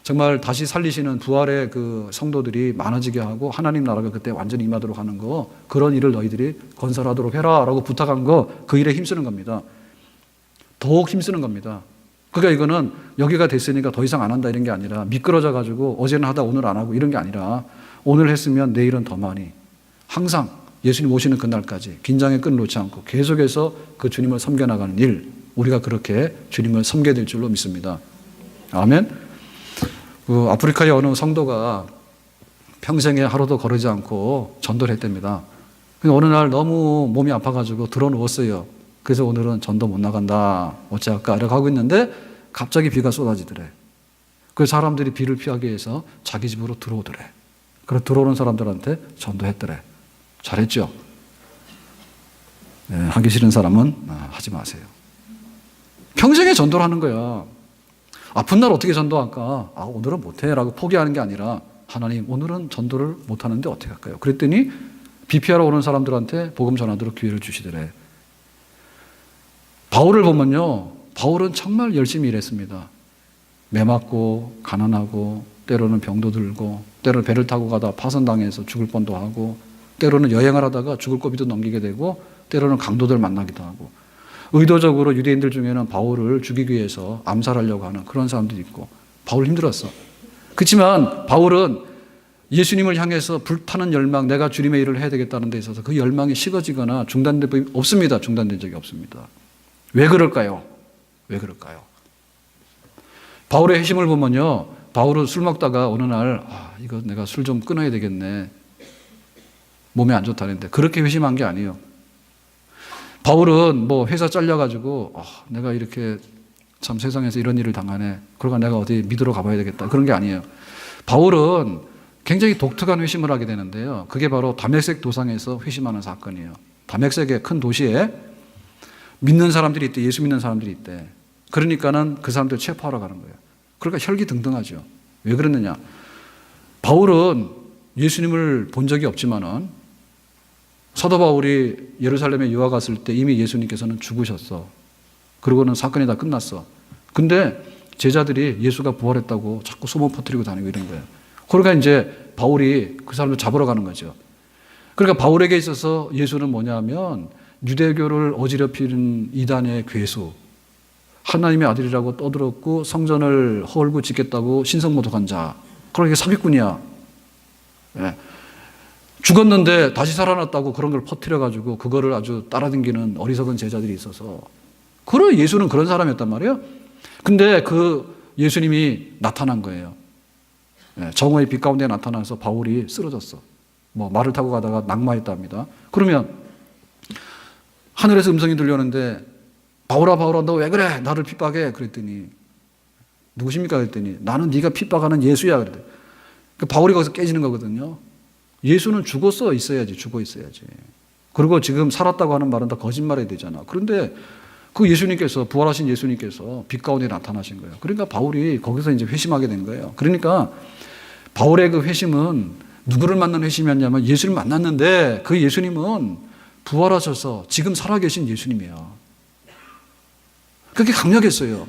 정말 다시 살리시는 부활의 그 성도들이 많아지게 하고 하나님 나라가 그때 완전히 임하도록 하는 거, 그런 일을 너희들이 건설하도록 해라 라고 부탁한 거, 그 일에 힘쓰는 겁니다. 더욱 힘쓰는 겁니다. 그러니까 이거는 여기가 됐으니까 더 이상 안 한다 이런 게 아니라, 미끄러져 가지고 어제는 하다 오늘 안 하고 이런 게 아니라, 오늘 했으면 내일은 더 많이, 항상 예수님 오시는 그날까지 긴장의 끈을 놓지 않고 계속해서 그 주님을 섬겨나가는 일, 우리가 그렇게 주님을 섬겨야 될 줄로 믿습니다. 아멘. 그 아프리카의 어느 성도가 평생에 하루도 거르지 않고 전도를 했답니다. 어느 날 너무 몸이 아파가지고 들어누웠어요. 그래서 오늘은 전도 못 나간다, 어찌할까 이렇게 하고 있는데 갑자기 비가 쏟아지더래. 그래서 사람들이 비를 피하기 위해서 자기 집으로 들어오더래. 그래서 들어오는 사람들한테 전도했더래. 잘했죠? 네, 하기 싫은 사람은 하지 마세요. 평생에 전도를 하는 거야. 아픈 날 어떻게 전도할까? 오늘은 못해 라고 포기하는 게 아니라, 하나님 오늘은 전도를 못하는데 어떻게 할까요? 그랬더니 비 피하러 오는 사람들한테 복음 전하도록 기회를 주시더래. 바울을 보면요, 바울은 정말 열심히 일했습니다. 매 맞고 가난하고 때로는 병도 들고 때로는 배를 타고 가다 파선당해서 죽을 뻔도 하고 때로는 여행을 하다가 죽을 고비도 넘기게 되고 때로는 강도들 만나기도 하고, 의도적으로 유대인들 중에는 바울을 죽이기 위해서 암살하려고 하는 그런 사람들이 있고, 바울 힘들었어. 그렇지만 바울은 예수님을 향해서 불타는 열망, 내가 주님의 일을 해야 되겠다는 데 있어서 그 열망이 식어지거나 중단된 적이 없습니다. 중단된 적이 없습니다. 왜 그럴까요? 왜 그럴까요? 바울의 회심을 보면요, 바울은 술 먹다가 어느 날 이거 내가 술 좀 끊어야 되겠네, 몸이 안 좋다는데, 그렇게 회심한 게 아니에요. 바울은 뭐 회사 잘려가지고 내가 이렇게 참 세상에서 이런 일을 당하네, 그러니까 내가 어디 믿으러 가봐야 되겠다, 그런 게 아니에요. 바울은 굉장히 독특한 회심을 하게 되는데요, 그게 바로 다메섹 도상에서 회심하는 사건이에요. 다메섹의 큰 도시에 믿는 사람들이 있대, 예수 믿는 사람들이 있대. 그러니까는 그 사람들 체포하러 가는 거예요. 그러니까 혈기등등하죠. 왜 그랬느냐? 바울은 예수님을 본 적이 없지만은 사도 바울이 예루살렘에 유학 갔을 때 이미 예수님께서는 죽으셨어. 그러고는 사건이 다 끝났어. 근데 제자들이 예수가 부활했다고 자꾸 소문 퍼뜨리고 다니고 이런 거예요. 그러니까 이제 바울이 그 사람을 잡으러 가는 거죠. 그러니까 바울에게 있어서 예수는 뭐냐면 유대교를 어지럽히는 이단의 괴수, 하나님의 아들이라고 떠들었고 성전을 헐고 짓겠다고 신성모독한 자, 그러니까 사기꾼이야. 예. 죽었는데 다시 살아났다고 그런 걸 퍼뜨려가지고 그거를 아주 따라다니는 어리석은 제자들이 있어서, 그래 예수는 그런 사람이었단 말이에요. 근데 그 예수님이 나타난 거예요. 예. 정오의 빛 가운데 나타나서 바울이 쓰러졌어. 뭐 말을 타고 가다가 낙마했답니다. 그러면 하늘에서 음성이 들려오는데, 바울아 바울아 너 왜 그래, 나를 핍박해, 그랬더니 누구십니까 그랬더니 나는 네가 핍박하는 예수야 그랬더니, 바울이 거기서 깨지는 거거든요. 예수는 죽었어 있어야지, 죽어 있어야지. 그리고 지금 살았다고 하는 말은 다 거짓말해야 되잖아. 그런데 그 예수님께서, 부활하신 예수님께서 빛 가운데 나타나신 거예요. 그러니까 바울이 거기서 이제 회심하게 된 거예요. 그러니까 바울의 그 회심은 누구를 만난 회심이었냐면 예수를 만났는데, 그 예수님은 부활하셔서 지금 살아계신 예수님이에요. 그렇게 강력했어요.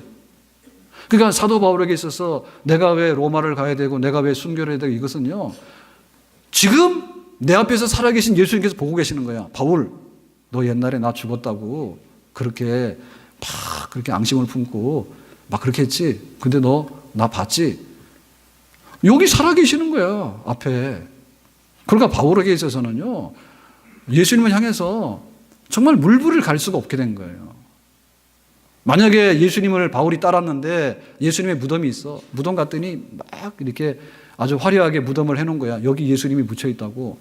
그러니까 사도 바울에게 있어서 내가 왜 로마를 가야 되고 내가 왜 순교를 해야 되고, 이것은요 지금 내 앞에서 살아계신 예수님께서 보고 계시는 거야. 바울 너 옛날에 나 죽었다고 그렇게 막 그렇게 앙심을 품고 막 그렇게 했지, 근데 너 나 봤지? 여기 살아계시는 거야 앞에. 그러니까 바울에게 있어서는요 예수님을 향해서 정말 물불을 갈 수가 없게 된 거예요. 만약에 예수님을 바울이 따랐는데 예수님의 무덤이 있어. 무덤 갔더니 막 이렇게 아주 화려하게 무덤을 해놓은 거야. 여기 예수님이 묻혀 있다고.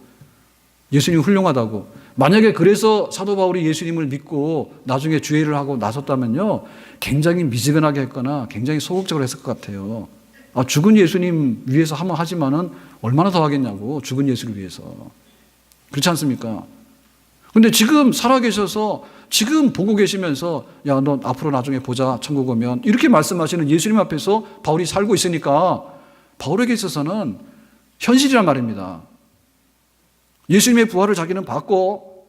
예수님이 훌륭하다고. 만약에 그래서 사도 바울이 예수님을 믿고 나중에 주의를 하고 나섰다면요, 굉장히 미지근하게 했거나 굉장히 소극적으로 했을 것 같아요. 죽은 예수님 위해서 하면 하지만은 얼마나 더 하겠냐고, 죽은 예수를 위해서. 그렇지 않습니까? 근데 지금 살아계셔서 지금 보고 계시면서 야, 너 앞으로 나중에 보자, 천국 오면, 이렇게 말씀하시는 예수님 앞에서 바울이 살고 있으니까 바울에게 있어서는 현실이란 말입니다. 예수님의 부활을 자기는 받고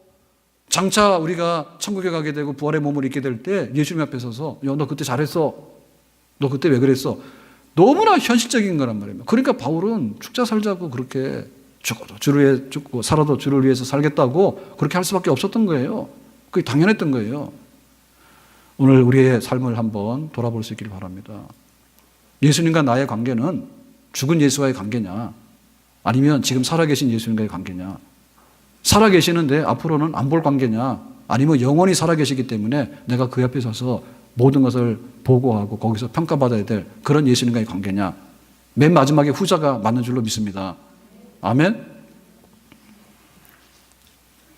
장차 우리가 천국에 가게 되고 부활의 몸을 입게 될 때 예수님 앞에 서서 야, 너 그때 잘했어. 너 그때 왜 그랬어? 너무나 현실적인 거란 말입니다. 그러니까 바울은 죽자 살자고 그렇게 죽어도 주를 위해 죽고 살아도 주를 위해서 살겠다고 그렇게 할 수밖에 없었던 거예요. 그게 당연했던 거예요. 오늘 우리의 삶을 한번 돌아볼 수 있기를 바랍니다. 예수님과 나의 관계는 죽은 예수와의 관계냐, 아니면 지금 살아계신 예수님과의 관계냐, 살아계시는데 앞으로는 안 볼 관계냐, 아니면 영원히 살아계시기 때문에 내가 그 옆에 서서 모든 것을 보고하고 거기서 평가받아야 될 그런 예수님과의 관계냐, 맨 마지막에 후자가 맞는 줄로 믿습니다. 아멘.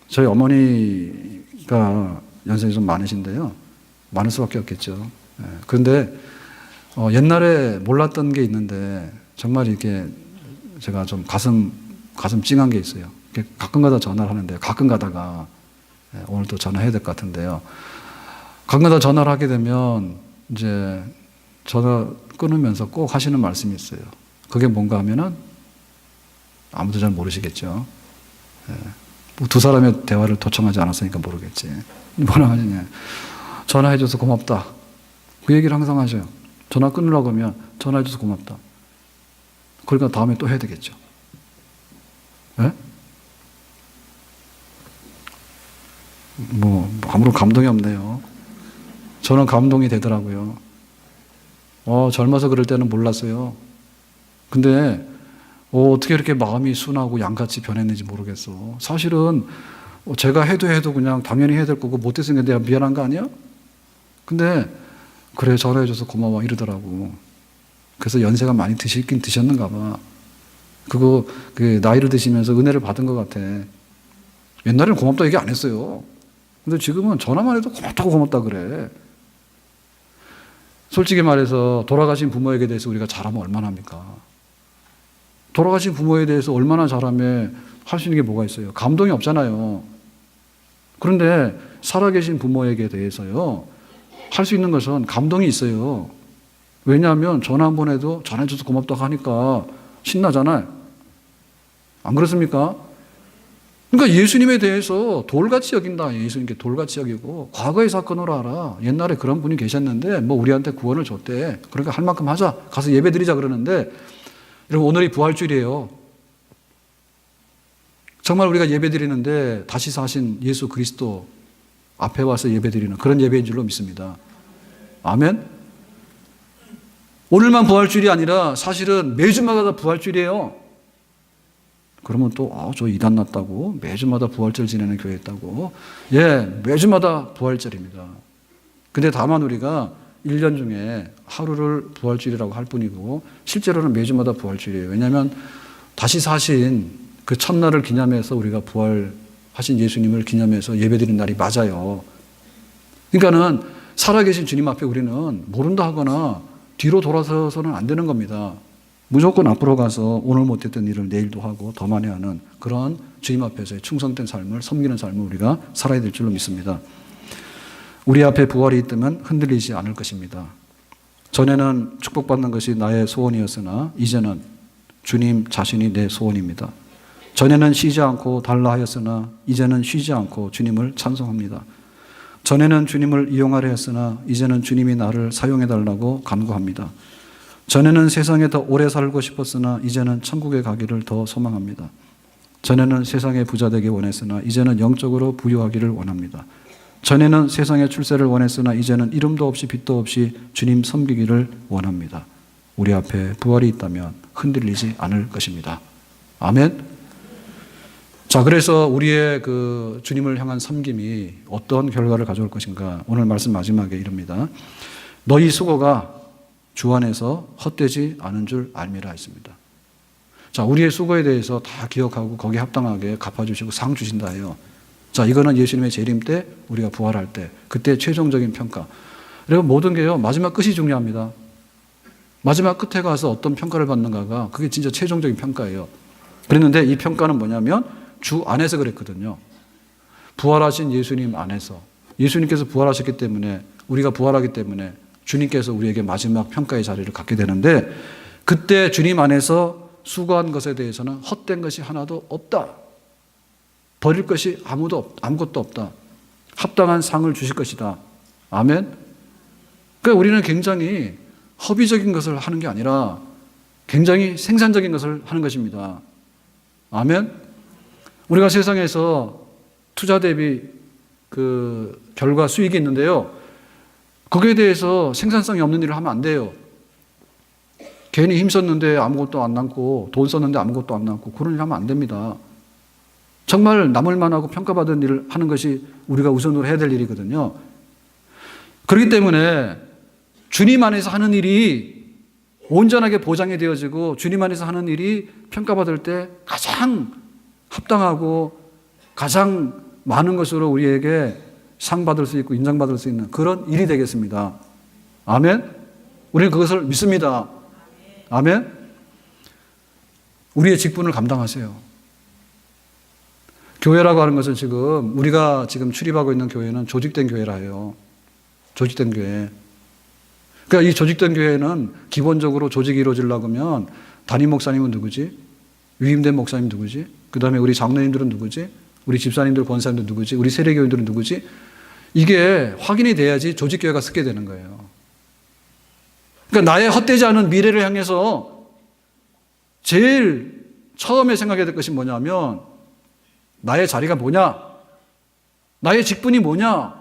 저희 어머니가 연세가 좀 많으신데요, 많을 수밖에 없겠죠. 그런데 옛날에 몰랐던 게 있는데 정말 이게 제가 좀 가슴 찡한 게 있어요. 가끔 가다 전화를 하는데, 가끔 가다가 오늘 또 전화해야 될 것 같은데요, 가끔 가다 전화를 하게 되면 이제 전화 끊으면서 꼭 하시는 말씀이 있어요. 그게 뭔가 하면은 아무도 잘 모르시겠죠. 두 사람의 대화를 도청하지 않았으니까 모르겠지. 뭐라 하느냐, 전화해줘서 고맙다. 그 얘기를 항상 하셔요. 전화 끊으려고 하면 전화해줘서 고맙다. 그러니까 다음에 또 해야 되겠죠. 네? 아무런 감동이 없네요. 저는 감동이 되더라고요. 젊어서 그럴 때는 몰랐어요. 근데 어떻게 이렇게 마음이 순하고 양같이 변했는지 모르겠어. 사실은 제가 해도 그냥 당연히 해야 될 거고 못했으니까 내가 미안한 거 아니야? 근데 그래, 전화해줘서 고마워 이러더라고. 그래서 연세가 많이 드시긴 드셨는가 봐. 그 나이를 드시면서 은혜를 받은 것 같아. 옛날에는 고맙다 얘기 안 했어요. 근데 지금은 전화만 해도 고맙다 그래. 솔직히 말해서 돌아가신 부모에게 대해서 우리가 잘하면 얼마나 합니까? 돌아가신 부모에 대해서 얼마나 잘하면 할 수 있는 게 뭐가 있어요? 감동이 없잖아요. 그런데 살아계신 부모에게 대해서요, 할 수 있는 것은 감동이 있어요. 왜냐하면 전화 한 번 해도 전화해줘서 고맙다고 하니까 신나잖아요. 안 그렇습니까? 그러니까 예수님에 대해서 돌같이 여긴다. 예수님께 돌같이 여기고, 과거의 사건으로 알아. 옛날에 그런 분이 계셨는데 우리한테 구원을 줬대. 그러니까 할 만큼 하자. 가서 예배 드리자 그러는데, 여러분 오늘이 부활주일이에요. 정말 우리가 예배 드리는데 다시 사신 예수 그리스도 앞에 와서 예배 드리는 그런 예배인 줄로 믿습니다. 아멘. 오늘만 부활주일이 아니라 사실은 매주마다 부활주일이에요. 그러면 또 저 이단 났다고 매주마다 부활절 지내는 교회 있다고. 매주마다 부활절입니다. 근데 다만 우리가 1년 중에 하루를 부활주일이라고 할 뿐이고 실제로는 매주마다 부활주일이에요. 왜냐하면 다시 사신 그 첫날을 기념해서 우리가 부활하신 예수님을 기념해서 예배드리는 날이 맞아요. 그러니까는 살아계신 주님 앞에 우리는 모른다 하거나 뒤로 돌아서서는 안 되는 겁니다. 무조건 앞으로 가서 오늘 못했던 일을 내일도 하고 더 많이 하는 그런 주님 앞에서의 충성된 삶을, 섬기는 삶을 우리가 살아야 될 줄로 믿습니다. 우리 앞에 부활이 있다면 흔들리지 않을 것입니다. 전에는 축복받는 것이 나의 소원이었으나 이제는 주님 자신이 내 소원입니다. 전에는 쉬지 않고 달라 하였으나 이제는 쉬지 않고 주님을 찬송합니다. 전에는 주님을 이용하려 했으나 이제는 주님이 나를 사용해 달라고 간구합니다. 전에는 세상에 더 오래 살고 싶었으나 이제는 천국에 가기를 더 소망합니다. 전에는 세상에 부자 되기 원했으나 이제는 영적으로 부유하기를 원합니다. 전에는 세상의 출세를 원했으나 이제는 이름도 없이 빛도 없이 주님 섬기기를 원합니다. 우리 앞에 부활이 있다면 흔들리지 않을 것입니다. 아멘. 자, 그래서 우리의 그 주님을 향한 섬김이 어떤 결과를 가져올 것인가. 오늘 말씀 마지막에 이릅니다. 너희 수고가 주 안에서 헛되지 않은 줄 알미라 했습니다. 자, 우리의 수고에 대해서 다 기억하고 거기에 합당하게 갚아주시고 상 주신다 해요. 자, 이거는 예수님의 재림 때, 우리가 부활할 때, 그때 최종적인 평가. 그리고 모든 게요, 마지막 끝이 중요합니다. 마지막 끝에 가서 어떤 평가를 받는가가 그게 진짜 최종적인 평가예요. 그랬는데 이 평가는 뭐냐면 주 안에서 그랬거든요. 부활하신 예수님 안에서. 예수님께서 부활하셨기 때문에, 우리가 부활하기 때문에 주님께서 우리에게 마지막 평가의 자리를 갖게 되는데, 그때 주님 안에서 수고한 것에 대해서는 헛된 것이 하나도 없다. 버릴 것이 아무것도 없다. 합당한 상을 주실 것이다. 아멘. 그러니까 우리는 굉장히 허비적인 것을 하는 게 아니라 굉장히 생산적인 것을 하는 것입니다. 아멘. 우리가 세상에서 투자 대비 그 결과 수익이 있는데요, 거기에 대해서 생산성이 없는 일을 하면 안 돼요. 괜히 힘썼는데 아무것도 안 남고, 돈 썼는데 아무것도 안 남고, 그런 일 하면 안 됩니다. 정말 남을 만하고 평가받은 일을 하는 것이 우리가 우선으로 해야 될 일이거든요. 그렇기 때문에 주님 안에서 하는 일이 온전하게 보장이 되어지고, 주님 안에서 하는 일이 평가받을 때 가장 합당하고 가장 많은 것으로 우리에게 상 받을 수 있고 인정받을 수 있는 그런 일이 되겠습니다. 아멘. 우리는 그것을 믿습니다. 아멘. 우리의 직분을 감당하세요. 교회라고 하는 것은 지금 우리가 지금 출입하고 있는 교회는 조직된 교회라 해요. 조직된 교회. 그러니까 이 조직된 교회는 기본적으로 조직이 이루어지려고 하면 담임 목사님은 누구지? 위임된 목사님 누구지? 그 다음에 우리 장로님들은 누구지? 우리 집사님들, 권사님들 누구지? 우리 세례교인들은 누구지? 이게 확인이 돼야지 조직교회가 쓰게 되는 거예요. 그러니까 나의 헛되지 않은 미래를 향해서 제일 처음에 생각해야 될 것이 뭐냐면, 나의 자리가 뭐냐? 나의 직분이 뭐냐?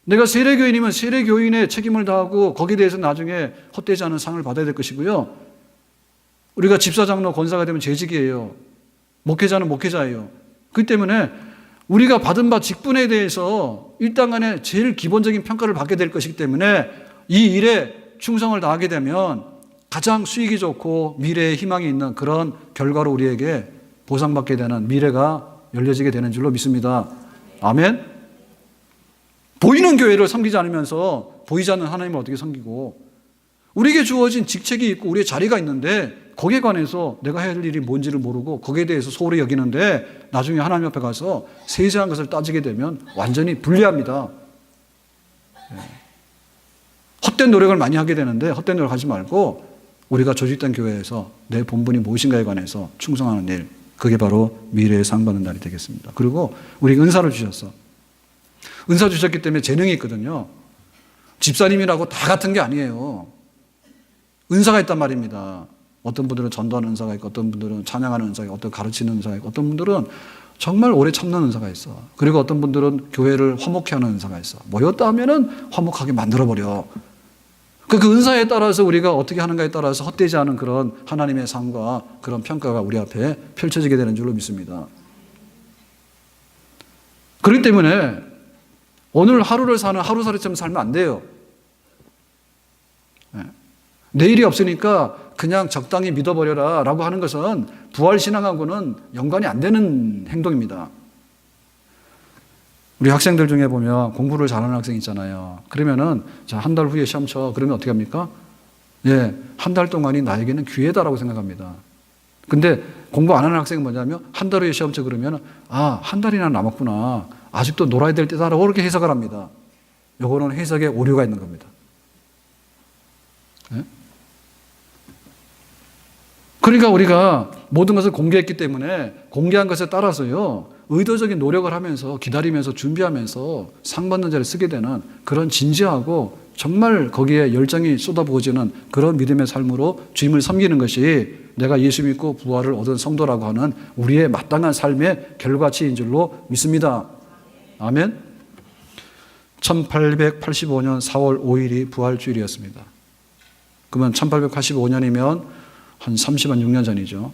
내가 세례교인이면 세례교인의 책임을 다하고 거기에 대해서 나중에 헛되지 않은 상을 받아야 될 것이고요. 우리가 집사, 장로, 권사가 되면 재직이에요. 목회자는 목회자예요. 그렇기 때문에 우리가 받은 바 직분에 대해서 일단간에 제일 기본적인 평가를 받게 될 것이기 때문에 이 일에 충성을 다하게 되면 가장 수익이 좋고 미래에 희망이 있는 그런 결과로 우리에게 보상받게 되는 미래가 열려지게 되는 줄로 믿습니다. 아멘. 보이는 교회를 섬기지 않으면서 보이지 않는 하나님을 어떻게 섬기고, 우리에게 주어진 직책이 있고 우리의 자리가 있는데 거기에 관해서 내가 해야 할 일이 뭔지를 모르고 거기에 대해서 소홀히 여기는데 나중에 하나님 앞에 가서 세세한 것을 따지게 되면 완전히 불리합니다. 헛된 노력을 많이 하게 되는데 헛된 노력 하지 말고 우리가 조직된 교회에서 내 본분이 무엇인가에 관해서 충성하는 일, 그게 바로 미래의 상 받는 날이 되겠습니다. 그리고 우리가 은사를 주셨어. 은사 주셨기 때문에 재능이 있거든요. 집사님이라고 다 같은 게 아니에요. 은사가 있단 말입니다. 어떤 분들은 전도하는 은사가 있고, 어떤 분들은 찬양하는 은사가 있고, 어떤 가르치는 은사가 있고, 어떤 분들은 정말 오래 참는 은사가 있어. 그리고 어떤 분들은 교회를 화목케 하는 은사가 있어. 모였다 하면은 화목하게 만들어버려. 그 은사에 따라서 우리가 어떻게 하는가에 따라서 헛되지 않은 그런 하나님의 상과 그런 평가가 우리 앞에 펼쳐지게 되는 줄로 믿습니다. 그렇기 때문에 오늘 하루를 사는 하루살이처럼 살면 안 돼요. 내일이 없으니까 그냥 적당히 믿어버려라 라고 하는 것은 부활신앙하고는 연관이 안 되는 행동입니다. 우리 학생들 중에 보면 공부를 잘하는 학생 있잖아요. 그러면은 자, 한 달 후에 시험 쳐. 그러면 어떻게 합니까? 예, 한 달 동안이 나에게는 기회다라고 생각합니다. 근데 공부 안 하는 학생은 뭐냐면 한 달 후에 시험 쳐 그러면 한 달이나 남았구나. 아직도 놀아야 될 때다라고 그렇게 해석을 합니다. 요거는 해석에 오류가 있는 겁니다. 예? 그러니까 우리가 모든 것을 공개했기 때문에 공개한 것에 따라서요, 의도적인 노력을 하면서 기다리면서 준비하면서 상 받는 자를 쓰게 되는 그런 진지하고 정말 거기에 열정이 쏟아부어지는 그런 믿음의 삶으로 주님을 섬기는 것이 내가 예수 믿고 부활을 얻은 성도라고 하는 우리의 마땅한 삶의 결과치인 줄로 믿습니다. 아멘. 1885년 4월 5일이 부활주일이었습니다. 그러면 1885년이면 한 36년 전이죠.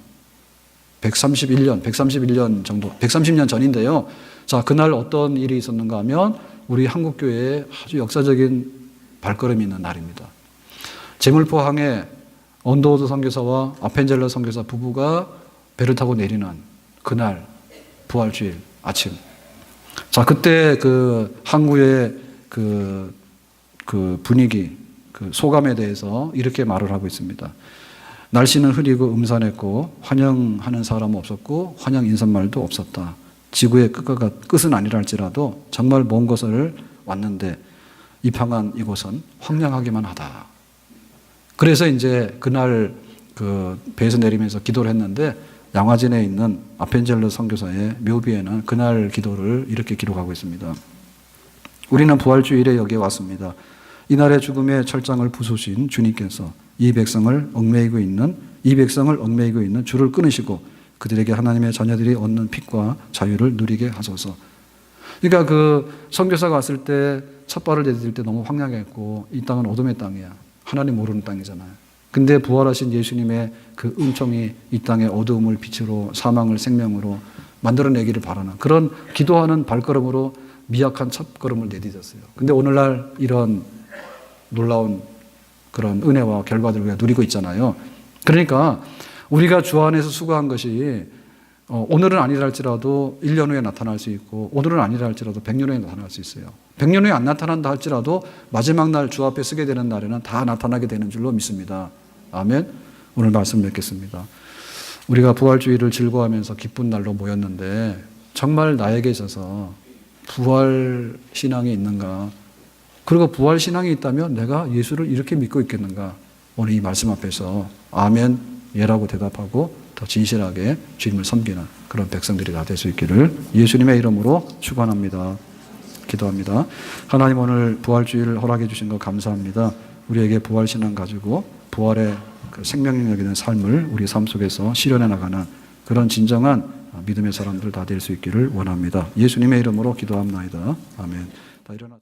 131년 정도, 130년 전인데요. 자, 그날 어떤 일이 있었는가 하면 우리 한국교회에 아주 역사적인 발걸음이 있는 날입니다. 제물포항에 언더우드 선교사와 아펜젤러 선교사 부부가 배를 타고 내리는 그날 부활주일 아침. 자, 그때 그 항구의 그 분위기, 그 소감에 대해서 이렇게 말을 하고 있습니다. 날씨는 흐리고 음산했고 환영하는 사람은 없었고 환영 인사말도 없었다. 지구의 끝은 아니라 할지라도 정말 먼 곳을 왔는데 입항한 이곳은 황량하기만 하다. 그래서 이제 그날 그 배에서 내리면서 기도를 했는데 양화진에 있는 아펜젤러 선교사의 묘비에는 그날 기도를 이렇게 기록하고 있습니다. 우리는 부활주일에 여기에 왔습니다. 이날의 죽음의 철장을 부수신 주님께서 이 백성을 얽매이고 있는 줄을 끊으시고 그들에게 하나님의 자녀들이 얻는 빛과 자유를 누리게 하소서. 그러니까 그 선교사가 왔을 때 첫 발을 내딛을 때 너무 황량했고 이 땅은 어둠의 땅이야. 하나님 모르는 땅이잖아요. 근데 부활하신 예수님의 그 은총이 이 땅의 어두움을 빛으로 사망을 생명으로 만들어내기를 바라는 그런 기도하는 발걸음으로 미약한 첫걸음을 내딛었어요. 근데 오늘날 이런 놀라운 그런 은혜와 결과들을 우리가 누리고 있잖아요. 그러니까 우리가 주 안에서 수고한 것이 오늘은 아니라 할지라도 1년 후에 나타날 수 있고 오늘은 아니라 할지라도 100년 후에 나타날 수 있어요. 100년 후에 안 나타난다 할지라도 마지막 날 주 앞에 서게 되는 날에는 다 나타나게 되는 줄로 믿습니다. 아멘. 오늘 말씀 맺겠습니다. 우리가 부활주의를 즐거워하면서 기쁜 날로 모였는데 정말 나에게 있어서 부활 신앙이 있는가? 그리고 부활 신앙이 있다면 내가 예수를 이렇게 믿고 있겠는가? 오늘 이 말씀 앞에서 아멘, 예라고 대답하고 더 진실하게 주님을 섬기는 그런 백성들이 다 될 수 있기를 예수님의 이름으로 축원합니다. 기도합니다. 하나님 오늘 부활주의를 허락해 주신 것 감사합니다. 우리에게 부활 신앙 가지고 부활의 그 생명력 있는 삶을 우리 삶 속에서 실현해 나가는 그런 진정한 믿음의 사람들 다 될 수 있기를 원합니다. 예수님의 이름으로 기도합나이다. 아멘. 다 일어나.